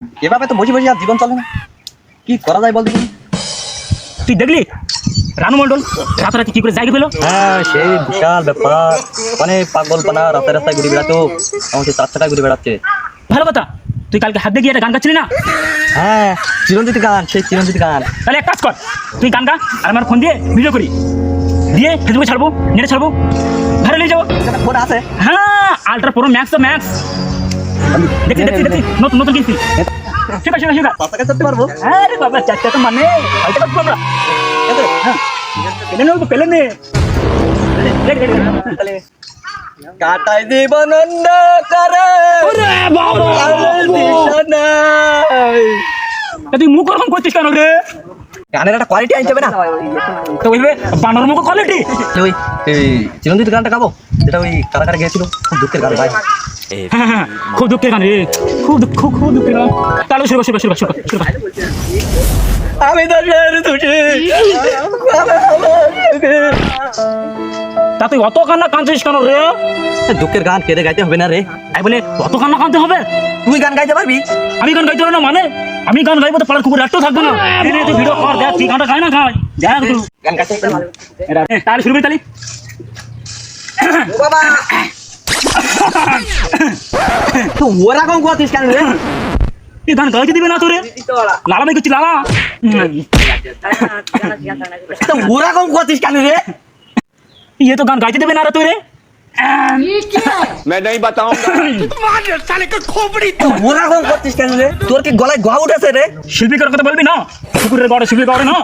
এভাবে তো বসে বসে আর জীবন চলে না, কি করা যায় বল দেখি। তুই দেখলি রানু মন্ডল রাতারাতি কি করে জায়গা পেলো? হ্যাঁ সেই বিশাল ব্যাপার, মানে পাগলপানা রাস্তায় রাস্তায় ঘুরে বেড়াতো, আমার সে 4 চাকায় ঘুরে বেড়াচ্ছে। ভালো কথা, তুই কালকে হাত দিয়ে গিয়ে একটা গান গাচ্ছিলি না? হ্যাঁ চিরঞ্জিত গান, সেই চিরঞ্জিত গান। তাহলে এক কাজ কর, তুই গান গা আর আমার ফোন দিয়ে ভিডিও করি, দিয়ে ফেসবুকে ছাড়বো, নেটে ছাড়বো, ভাইরাল হয়ে যাবো। ফোন আছে? হ্যাঁ আলট্রা প্রো ম্যাক্স তো ম্যাক্স। দেখছি দেখছি দেখছি, নতুন নতুন কিনছি। শেখা শেখা শেখা। 5 টাকা চলতে পারবো? আরে বাবা 4 টাকা মানে 6 টাকা করবো আমরা। হ্যাঁ পেলে নেবো, পেলে নে। দেখ দেখ তাহলে কাটাই জীবন অন্ধকারে, ওরে বাবা আলোর দিশা নাই। তুই মুখ ওরকম করছিস কেন রে? গানের একটা কোয়ালিটি আনতে হবে না? তো বলবে বানর মুখ কোয়ালিটি। ওই চিরঞ্জিত গানটা গাবো, যেটা ওই কারাগারে গিয়েছিল, খুব দুঃখের গান ভাই। হ্যাঁ হ্যাঁ খুব দুঃখের গান রে, খুব দুঃখের গান। তাহলে শুরু শুরু শুরু শুরু শুরু। আমি দোষের দোষী, তা তুই অত কান্না কাঁদছিস কেন রে? দুঃখের গান কেঁদে গাইতে হবে না রে। তাই বলে অত কান্না কাঁদতে হবে? তুই গান গাইতে পারবি? আমি গান গাইতে পারি না মানে? আমি গান গাইবো তো পাড়ার কুকুর একটাও থাকবে না। এই নে তুই ভিডিও কর, দেখ তুই গানটা গাই না গাই, দেখ তুই গান গাইতে পারবি? তাহলে শুরু করি তাহলে। ও বাবা তুই ওরকম করছিস কেন রে? এই গান গাইতে দিবে না তোরে? লালা মেয়ে করছি লালা। তুই ওরকম করছিস কেন রে? ये तो गान गाइते देवे ना रे तोरे। मैं नहीं बताऊंगा। তুই ওরকম করছিস কেন রে? তোর কি গলায় গা উঠেছে রে? শিল্পীকার কথা বলবি না, কুকুরের গড়ে শিল্পী গড়ে না।